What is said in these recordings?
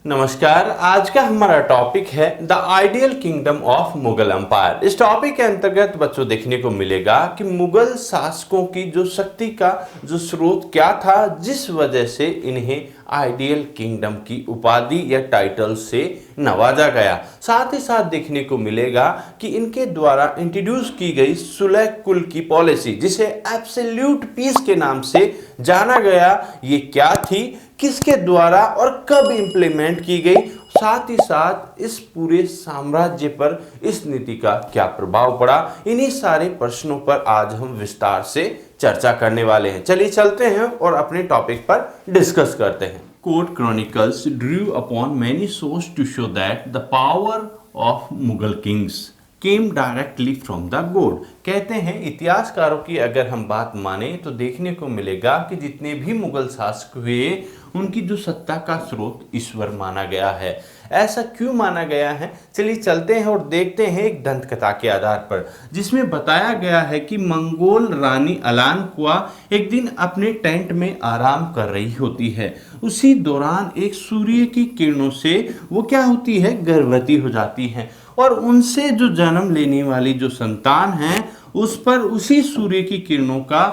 नमस्कार। आज का हमारा टॉपिक है the ideal kingdom of Mughal empire. इस टॉपिक के अंतर्गत बच्चों देखने को मिलेगा कि मुगल शासकों की जो शक्ति का जो स्रोत क्या था, जिस वजह से इन्हें आइडियल किंगडम की उपाधि या टाइटल से नवाजा गया। साथ ही साथ देखने को मिलेगा कि इनके द्वारा इंट्रोड्यूस की गई सुलह कुल की पॉलिसी, जिसे एब्सोल्यूट पीस के नाम से जाना गया, ये क्या थी, किसके द्वारा और कब इंप्लीमेंट की गई, साथ ही साथ इस पूरे साम्राज्य पर इस नीति का क्या प्रभाव पड़ा। इन्हीं सारे प्रश्नों पर आज हम विस्तार से चर्चा करने वाले हैं। चलिए चलते हैं और अपने टॉपिक पर डिस्कस करते हैं। Court chronicles drew upon many source to show that the power of Mughal kings came directly from the god. कहते हैं इतिहासकारों की अगर हम बात माने तो देखने को मिलेगा कि जितने भी मुगल शासक हुए उनकी जो सत्ता का स्रोत ईश्वर माना गया है। ऐसा क्यों माना गया है, चलिए चलते हैं और देखते हैं एक दंत कथा के आधार पर, जिसमें बताया गया है कि मंगोल रानी अलान कुआ एक दिन अपने टेंट में आराम कर रही होती है। उसी दौरान एक सूर्य की किरणों से वो क्या होती है, गर्भवती हो जाती है और उनसे जो जन्म लेने वाली जो संतान है उस पर उसी सूर्य की किरणों का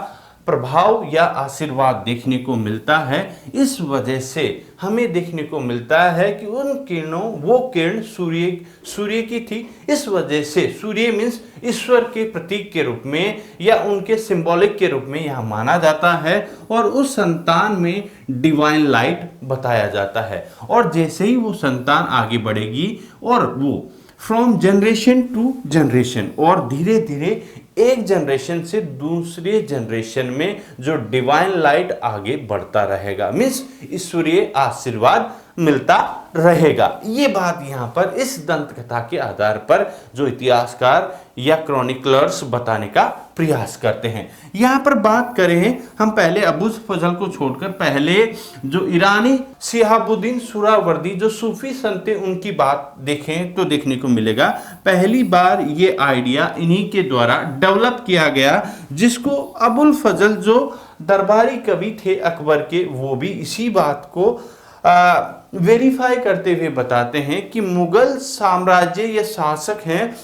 प्रभाव या आशीर्वाद देखने को मिलता है। इस वजह से हमें देखने को मिलता है कि उन किरणों, वो किरण सूर्य की थी। इस वजह से सूर्य मीन्स ईश्वर के प्रतीक के रूप में या उनके सिंबॉलिक के रूप में यह माना जाता है और उस संतान में डिवाइन लाइट बताया जाता है। और जैसे ही वो संतान आगे बढ़ेगी और वो फ्रॉम जनरेशन टू जनरेशन और धीरे धीरे एक जनरेशन से दूसरे जनरेशन में जो डिवाइन लाइट आगे बढ़ता रहेगा, मीन्स ईश्वरीय आशीर्वाद मिलता रहेगा। ये बात यहाँ पर इस दंत कथा के आधार पर जो इतिहासकार या क्रॉनिकलर्स बताने का प्रयास करते हैं। यहाँ पर बात करें हम पहले अबुल फजल को छोड़कर पहले जो ईरानी शिहाबुद्दीन सुहरावर्दी जो सूफी संत थे उनकी बात देखें तो देखने को मिलेगा पहली बार ये आइडिया इन्हीं के द्वारा डेवलप किया गया, जिसको अबुल फजल जो दरबारी कवि थे अकबर के, वो भी इसी बात को वेरीफाई करते हुए बताते हैं कि मुगल साम्राज्य या शासक हैं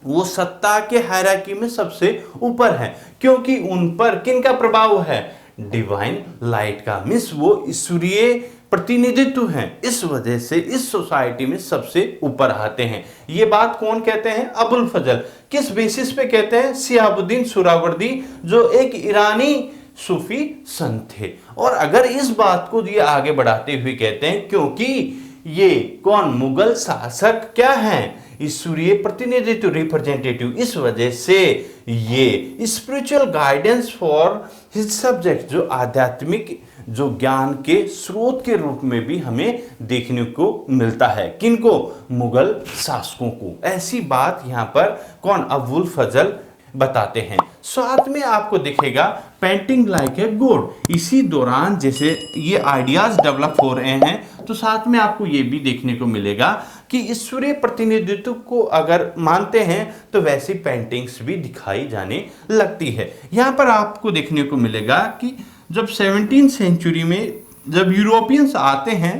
वो सत्ता के हायरार्की में सबसे ऊपर हैं, क्योंकि उन पर किनका प्रभाव है, डिवाइन लाइट का, मीन्स वो ईश्वरीय प्रतिनिधित्व हैं। इस वजह से इस सोसाइटी में सबसे ऊपर आते हैं। ये बात कौन कहते हैं, अबुल फजल। किस बेसिस पे कहते हैं, शिहाबुद्दीन सुहरावर्दी जो एक ईरानी सूफी संत थे। और अगर इस बात को ये आगे बढ़ाते हुए कहते हैं क्योंकि ये कौन, मुगल शासक क्या हैं, ईश्वरीय प्रतिनिधित्व, रिप्रेजेंटेटिव, इस वजह से ये spiritual guidance for his subject, जो आध्यात्मिक जो ज्ञान के स्रोत के रूप में भी हमें देखने को मिलता है। किनको, मुगल शासकों को। ऐसी बात यहाँ पर कौन, अबुल फजल बताते हैं। साथ में आपको दिखेगा पेंटिंग लाइक ए गॉड। इसी दौरान जैसे ये आइडियाज डेवलप हो रहे हैं तो साथ में आपको ये भी देखने को मिलेगा कि ईश्वरीय प्रतिनिधित्व को अगर मानते हैं तो वैसी पेंटिंग्स भी दिखाई जाने लगती है। यहाँ पर आपको देखने को मिलेगा कि जब 17वीं सेंचुरी में जब यूरोपियंस आते हैं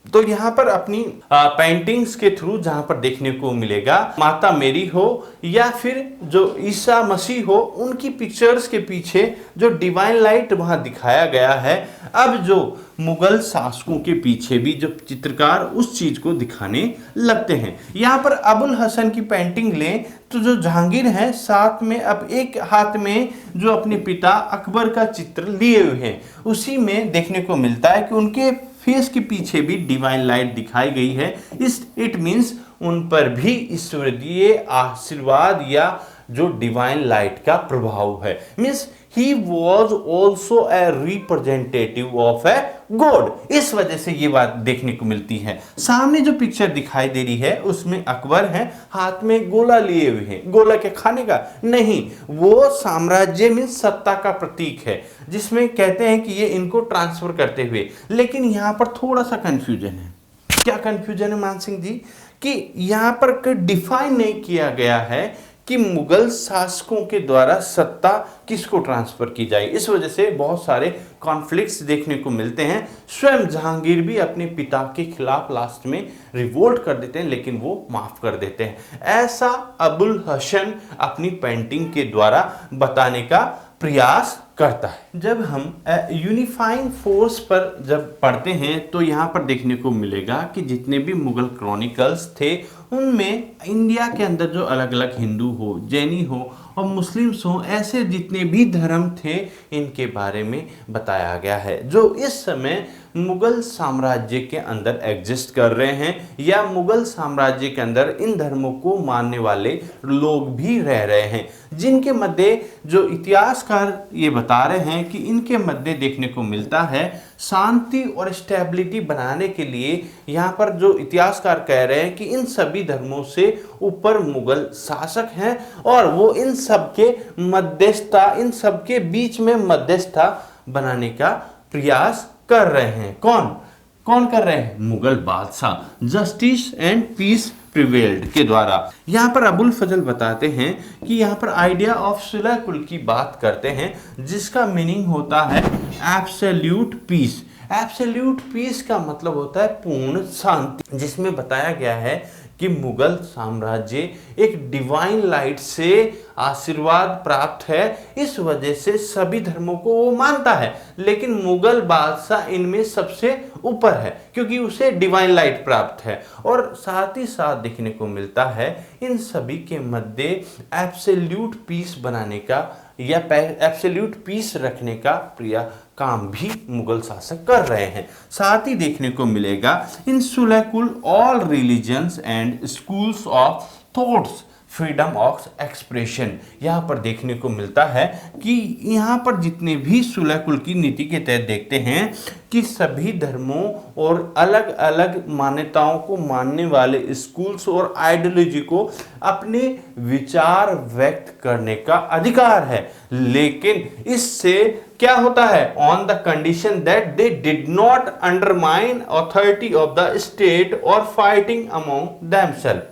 तो यहाँ पर अपनी पेंटिंग्स के थ्रू जहाँ पर देखने को मिलेगा माता मेरी हो या फिर जो ईसा मसीह हो, उनकी पिक्चर्स के पीछे जो डिवाइन लाइट वहाँ दिखाया गया है। अब जो मुगल शासकों के पीछे भी जो चित्रकार उस चीज को दिखाने लगते हैं। यहाँ पर अबुल हसन की पेंटिंग लें तो जो जहांगीर है साथ में अब एक हाथ में जो अपने पिता अकबर का चित्र लिए हुए हैं, उसी में देखने को मिलता है कि उनके फेस के पीछे भी डिवाइन लाइट दिखाई गई है। इट मीन्स उन पर भी ईश्वरीय आशीर्वाद या जो डिवाइन लाइट का प्रभाव है, means he was also a representative of a god. इस वजह से ये बात देखने को मिलती है। सामने जो पिक्चर दिखाई दे रही है उसमें अकबर है, हाथ में गोला लिए हुए हैं। गोला के खाने का नहीं, वो साम्राज्य में सत्ता का प्रतीक है, जिसमें कहते हैं कि ये इनको ट्रांसफर करते हुए। लेकिन यहाँ पर थोड़ा सा कंफ्यूजन है। क्या कंफ्यूजन है मान सिंह जी, कि यहाँ पर डिफाइन नहीं किया गया है कि मुगल शासकों के द्वारा सत्ता किसको ट्रांसफर की जाए। इस वजह से बहुत सारे कॉन्फ्लिक्ट्स देखने को मिलते हैं। स्वयं जहांगीर भी अपने पिता के खिलाफ लास्ट में रिवोल्ट कर देते हैं, लेकिन वो माफ कर देते हैं। ऐसा अबुल हसन अपनी पेंटिंग के द्वारा बताने का प्रयास करता है। जब हम यूनिफाइंग फोर्स पर जब पढ़ते हैं तो यहाँ पर देखने को मिलेगा कि जितने भी मुगल क्रॉनिकल्स थे उनमें इंडिया के अंदर जो अलग अलग हिंदू हो, जैनी हो और मुस्लिम्स हो, ऐसे जितने भी धर्म थे इनके बारे में बताया गया है, जो इस समय मुगल साम्राज्य के अंदर एग्जिस्ट कर रहे हैं या मुगल साम्राज्य के अंदर इन धर्मों को मानने वाले लोग भी रह रहे हैं, जिनके मध्य जो इतिहासकार ये बता रहे हैं कि इनके मध्य देखने को मिलता है शांति और स्टेबिलिटी बनाने के लिए। यहाँ पर जो इतिहासकार कह रहे हैं कि इन सभी धर्मों से ऊपर मुगल शासक हैं और वो इन सबके मध्यस्थता, इन सबके बीच में मध्यस्थता बनाने का प्रयास कर रहे हैं। कौन कर रहे हैं? मुगल बादशाह। जस्टिस एंड पीस प्रिवेल्ड के द्वारा। यहाँ पर अबुल फजल बताते हैं कि यहाँ पर आइडिया ऑफ सुलह कुल की बात करते हैं, जिसका मीनिंग होता है एब्सोल्यूट पीस। एब्सोल्यूट पीस का मतलब होता है पूर्ण शांति, जिसमें बताया गया है कि मुगल साम्राज्य एक डिवाइन लाइट से आशीर्वाद प्राप्त है, इस वजह से सभी धर्मों को वो मानता है, लेकिन मुगल बादशाह इनमें सबसे ऊपर है क्योंकि उसे डिवाइन लाइट प्राप्त है। और साथ ही साथ देखने को मिलता है इन सभी के मध्य एब्सोल्यूट पीस बनाने का या एब्सोल्यूट पीस रखने का काम भी मुगल शासक कर रहे हैं। साथ ही देखने को मिलेगा इन सुलह कुल all religions and schools of thoughts freedom of expression. यहाँ पर देखने को मिलता है कि यहाँ पर जितने भी सुलह कुल की नीति के तहत देखते हैं कि सभी धर्मों और अलग अलग मान्यताओं को मानने वाले स्कूल्स और आइडियोलॉजी को अपने विचार व्यक्त करने का अधिकार है, लेकिन इससे क्या होता है? On the condition that they did not undermine authority of the state और फाइटिंग अमॉन्ग देमसेल्फ।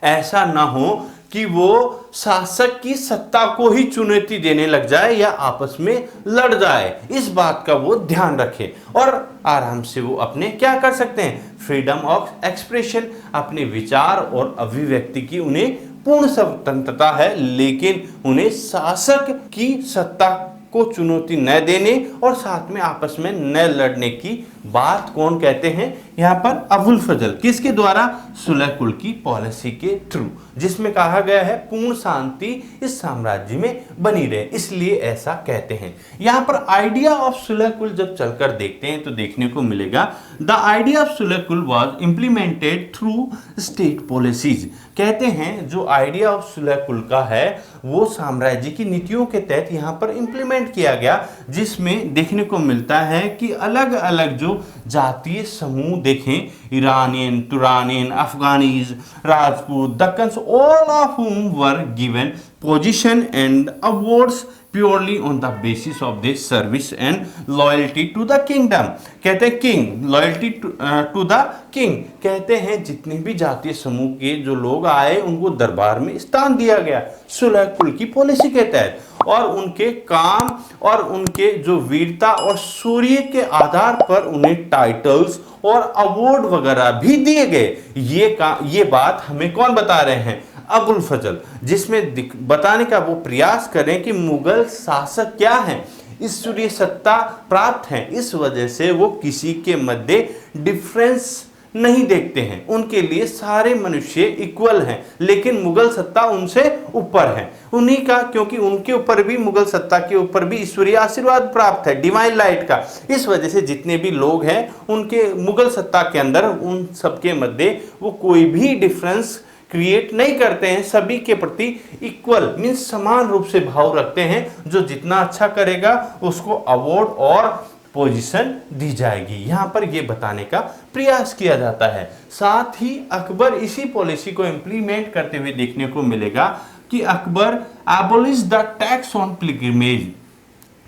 ऐसा ना हो कि वो शासक की सत्ता को ही चुनौती देने लग जाए या आपस में लड़ जाए, इस बात का वो ध्यान रखे और आराम से वो अपने क्या कर सकते हैं? फ्रीडम ऑफ एक्सप्रेशन, अपने विचार और अभिव्यक्ति की उन्हें पूर्ण स्वतंत्रता है, लेकिन उन्हें शासक की सत्ता को चुनौती न देने और साथ में आपस में न लड़ने की बात कौन कहते हैं? यहाँ पर अबुल फजल। किसके द्वारा? सुलह कुल की पॉलिसी के थ्रू, जिसमें कहा गया है पूर्ण शांति इस साम्राज्य में बनी रहे, इसलिए ऐसा कहते हैं। यहाँ पर आइडिया ऑफ सुलह कुल जब चलकर देखते हैं तो देखने को मिलेगा द आइडिया ऑफ सुलह कुल was implemented through state policies. कहते हैं जो आइडिया ऑफ सुलह कुल का है वो साम्राज्य की नीतियों के तहत यहाँ पर इम्प्लीमेंट किया गया, जिसमें देखने को मिलता है कि अलग अलग जो जातीय समूह देखें, Iranian, Turanian, Afghanis, Rajput, Deccans, all of whom were given position and awards purely on the basis of their service and loyalty to the kingdom। कहते हैं king, loyalty to the king. कहते हैं जितने भी जातीय समूह के जो लोग आए उनको दरबार में स्थान दिया गया सुलह कुल की पॉलिसी के तहत, और उनके काम और उनके जो वीरता और शौर्य के आधार पर उन्हें टाइटल्स और अवार्ड वगैरह भी दिए गए। ये बात हमें कौन बता रहे हैं? अबुल फजल, जिसमें बताने का वो प्रयास करें कि मुगल शासक क्या हैं, ईश्वरीय सत्ता प्राप्त है, इस वजह से वो किसी के मध्य डिफरेंस नहीं देखते हैं, उनके लिए सारे मनुष्य इक्वल हैं, लेकिन मुगल सत्ता उनसे ऊपर है उन्हीं का, क्योंकि उनके ऊपर भी, मुगल सत्ता के ऊपर भी ईश्वरीय आशीर्वाद प्राप्त है डिवाइन लाइट का। इस वजह से जितने भी लोग हैं उनके मुगल सत्ता के अंदर उन सबके मध्य वो कोई भी डिफरेंस क्रिएट नहीं करते हैं, सभी के प्रति इक्वल मीन्स समान रूप से भाव रखते हैं। जो जितना अच्छा करेगा उसको अवार्ड और पोजीशन दी जाएगी, यहाँ पर यह बताने का प्रयास किया जाता है। साथ ही अकबर इसी पॉलिसी को इंप्लीमेंट करते हुए देखने को मिलेगा कि Akbar abolish the tax on pilgrimage.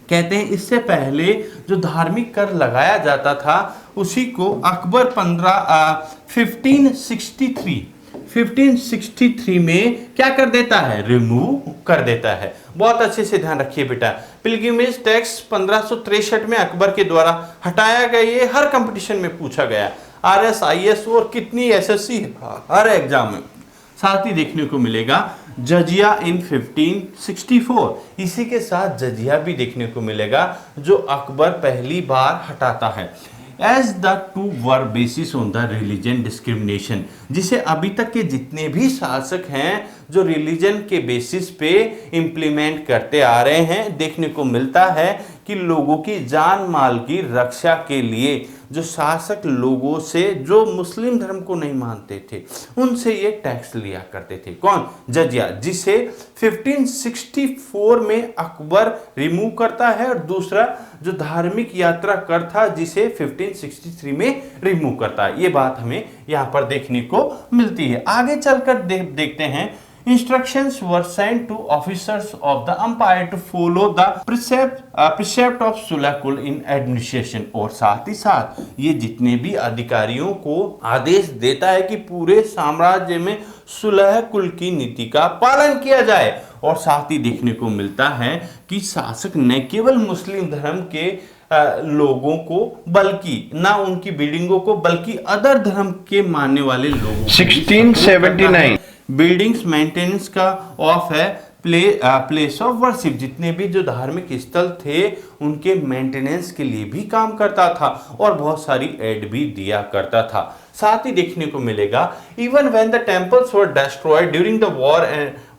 कहते हैं इससे पहले जो धार्मिक कर लगाया जाता था उसी को अकबर 1563 1563 में क्या कर देता है, रिमूव कर देता है। बहुत अच्छे से ध्यान रखिए बेटा, पिलग्रिमेज टैक्स 1563 में अकबर के द्वारा हटाया गया। ये हर कंपटीशन में पूछा गया, RSIS और कितनी SSC हर एग्जाम में। साथ ही देखने को मिलेगा जजिया इन 1564, इसी के साथ जजिया भी देखने को मिलेगा जो अकबर पहली बार हटाता है। As the two were basis on the religion discrimination, जिसे अभी तक के जितने भी शासक हैं जो रिलीजन के बेसिस पे इंप्लीमेंट करते आ रहे हैं, देखने को मिलता है कि लोगों की जान माल की रक्षा के लिए जो शासक लोगों से जो मुस्लिम धर्म को नहीं मानते थे उनसे ये टैक्स लिया करते थे। कौन, जजिया, जिसे 1564 में अकबर रिमूव करता है, और दूसरा जो धार्मिक यात्रा कर था जिसे 1563 में रिमूव करता है। ये बात हमें यहाँ पर देखने को मिलती है। आगे चलकर देखते हैं, Instructions were sent to officers of the empire to follow the precept of सुलह कुल in administration, और साथ ही साथ ये जितने भी अधिकारियों को आदेश देता है कि पूरे साम्राज्य में सुलह कुल की नीति का पालन किया जाए। और साथ ही देखने को मिलता है कि शासक न केवल मुस्लिम धर्म के लोगों को, बल्कि ना उनकी बिल्डिंगों को, बल्कि अदर धर्म के मानने वाले लोगों 1679 बिल्डिंग्स मेंटेनेंस का ऑफ है प्लेस ऑफ वर्शिप, जितने भी जो धार्मिक स्थल थे उनके मेंटेनेंस के लिए भी काम करता था और बहुत सारी एड भी दिया करता था। साथ ही देखने को मिलेगा even when the temples were destroyed during the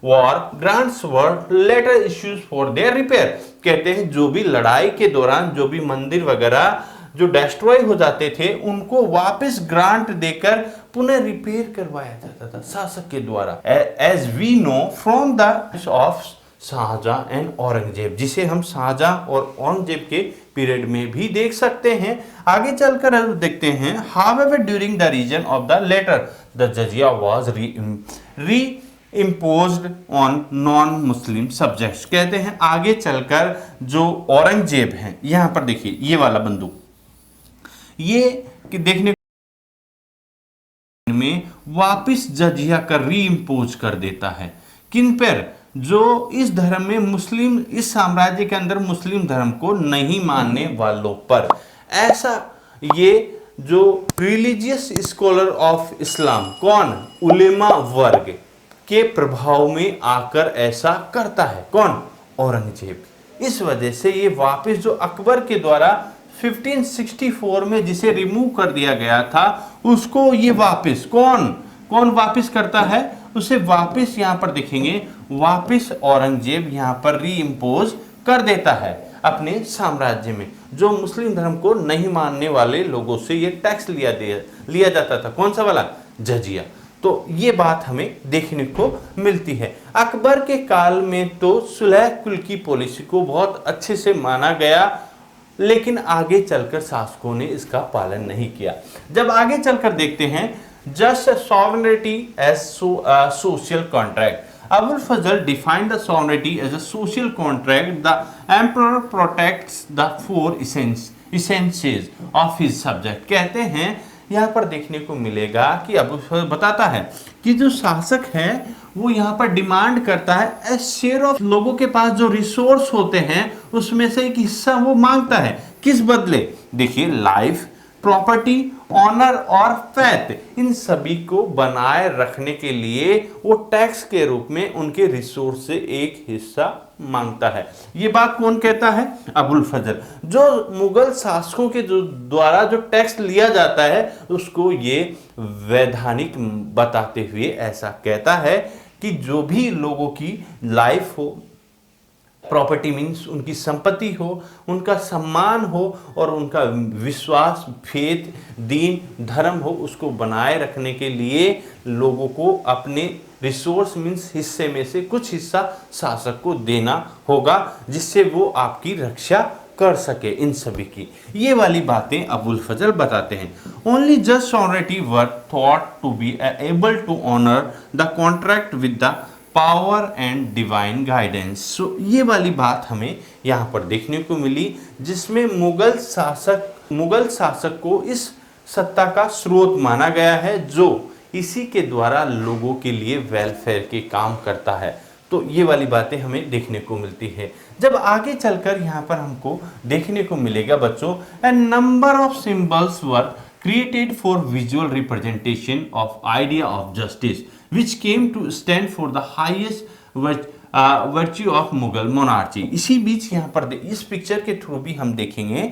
war grants were later issues for their repair. कहते हैं जो भी लड़ाई के दौरान जो भी मंदिर वगैरह जो डिस्ट्रॉय हो जाते थे उनको वापस ग्रांट देकर पुनः रिपेयर करवाया जाता था शासक के द्वारा। As we know from the of Shahjahan and Aurangzeb, जिसे हम शाहजहां और औरंगजेब के पीरियड में भी देख सकते हैं। आगे चलकर देखते हैं, however during the reign of the latter the jizya was reimposed on non Muslim subjects. कहते हैं आगे चलकर जो औरंगजेब हैं, यहां पर देखिए ये वाला बंदूक, ये कि देखने में वापिस जजिया कर री इम्पोज कर देता है। किन पर, जो इस धर्म में मुस्लिम, इस साम्राज्य के अंदर मुस्लिम धर्म को नहीं मानने वालों पर। ऐसा ये जो रिलीजियस स्कॉलर ऑफ इस्लाम, कौन, उलेमा वर्ग के प्रभाव में आकर ऐसा करता है। कौन, औरंगजेब। इस वजह से ये वापस जो अकबर के द्वारा 1564 में जिसे रिमूव कर दिया गया था उसको ये वापस कौन वापस करता है, उसे वापस यहां पर देखेंगे, वापस औरंगजेब यहां पर री इम्पोज कर देता है अपने साम्राज्य में। जो मुस्लिम धर्म को नहीं मानने वाले लोगों से ये टैक्स लिया जाता था, कौन सा वाला, जजिया। तो ये बात हमें देखने को मिलती है। अकबर के काल में तो सुलह कुल की पॉलिसी को बहुत अच्छे से माना गया, लेकिन आगे चलकर शासकों ने इसका पालन नहीं किया। जब आगे चलकर देखते हैं, just sovereignty as social contract. Abul Fazl defined the sovereignty as a social contract. The emperor protects the four essences of his subject. कहते हैं यहाँ पर देखने को मिलेगा कि अबुल फजल बताता है कि जो शासक है वो यहाँ पर डिमांड करता है ए शेयर ऑफ, लोगों के पास जो रिसोर्स होते हैं उसमें से एक हिस्सा वो मांगता है। किस बदले, देखिए लाइफ, प्रॉपर्टी, ऑनर और फेथ, इन सभी को बनाए रखने के लिए वो टैक्स के रूप में उनके रिसोर्स से एक हिस्सा मांगता है। ये बात कौन कहता है, अबुल फजल। जो मुगल शासकों के जो द्वारा जो टैक्स लिया जाता है उसको ये वैधानिक बताते हुए ऐसा कहता है कि जो भी लोगों की लाइफ हो, प्रॉपर्टी मीन्स उनकी संपत्ति हो, उनका सम्मान हो और उनका विश्वास, फेथ, दीन, धर्म हो, उसको बनाए रखने के लिए लोगों को अपने रिसोर्स मीन्स हिस्से में से कुछ हिस्सा शासक को देना होगा, जिससे वो आपकी रक्षा कर सके इन सभी की। ये वाली बातें अबुल फजल बताते हैं। Only just sovereignty were thought to be able to honour the contract with the power and divine guidance. So ये वाली बात हमें यहाँ पर देखने को मिली, जिसमें मुगल शासक को इस सत्ता का स्रोत माना गया है, जो इसी के द्वारा लोगों के लिए वेलफेयर के काम करता है। तो ये वाली बातें हमें देखने को मिलती है। जब आगे चलकर यहाँ पर हमको देखने को मिलेगा बच्चों, a number of symbols were created for visual representation of idea of justice which came to stand for the highest virtue of Mughal monarchy। इसी बीच यहाँ पर इस पिक्चर के थ्रू भी हम देखेंगे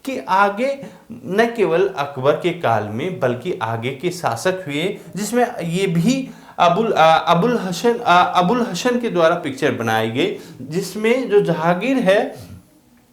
कि आगे न केवल अकबर के काल में बल्कि आगे के शासक हुए, जिसमें ये भी अबुल हसन के द्वारा पिक्चर बनाई गई, जिसमें जो जहांगीर है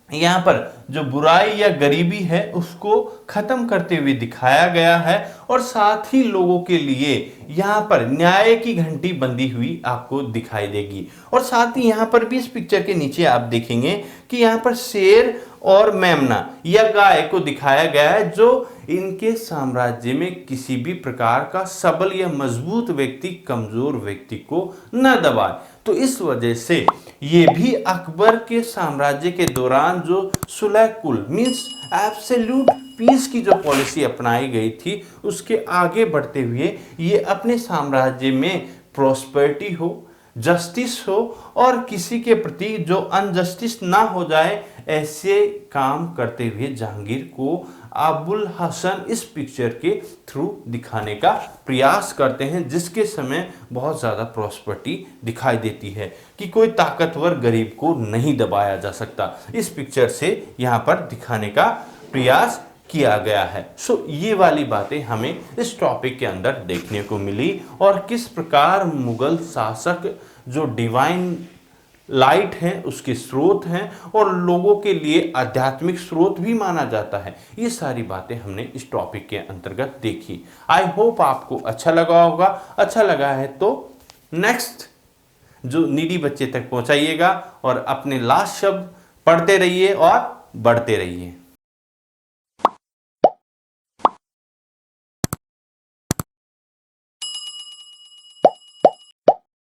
यहाँ पर जो बुराई या गरीबी है उसको खत्म करते हुए दिखाया गया है, और साथ ही लोगों के लिए यहाँ पर न्याय की घंटी बंधी हुई आपको दिखाई देगी। और साथ ही यहाँ पर भी इस पिक्चर के नीचे आप देखेंगे कि यहाँ पर शेर और मेमना या गाय को दिखाया गया है, जो इनके साम्राज्य में किसी भी प्रकार का सबल या मजबूत व्यक्ति कमजोर व्यक्ति को न दबाए। तो इस वजह से ये भी अकबर के साम्राज्य के दौरान जो सुलह कुल मीन्स एब्सोल्यूट पीस की जो पॉलिसी अपनाई गई थी, उसके आगे बढ़ते हुए ये अपने साम्राज्य में प्रॉस्पेरिटी हो, जस्टिस हो और किसी के प्रति जो अनजस्टिस ना हो जाए, ऐसे काम करते हुए जहांगीर को अबुल हसन इस पिक्चर के थ्रू दिखाने का प्रयास करते हैं, जिसके समय बहुत ज़्यादा प्रॉस्पेरिटी दिखाई देती है कि कोई ताकतवर गरीब को नहीं दबाया जा सकता। इस पिक्चर से यहाँ पर दिखाने का प्रयास किया गया है। सो ये वाली बातें हमें इस टॉपिक के अंदर देखने को मिली, और किस प्रकार मुगल शासक जो डिवाइन लाइट है उसके स्रोत हैं और लोगों के लिए आध्यात्मिक स्रोत भी माना जाता है। ये सारी बातें हमने इस टॉपिक के अंतर्गत देखी। आई होप आपको अच्छा लगा होगा। अच्छा लगा है तो नेक्स्ट जो नीडी बच्चे तक पहुंचाइएगा और अपने लास्ट शब्द पढ़ते रहिए और बढ़ते रहिए।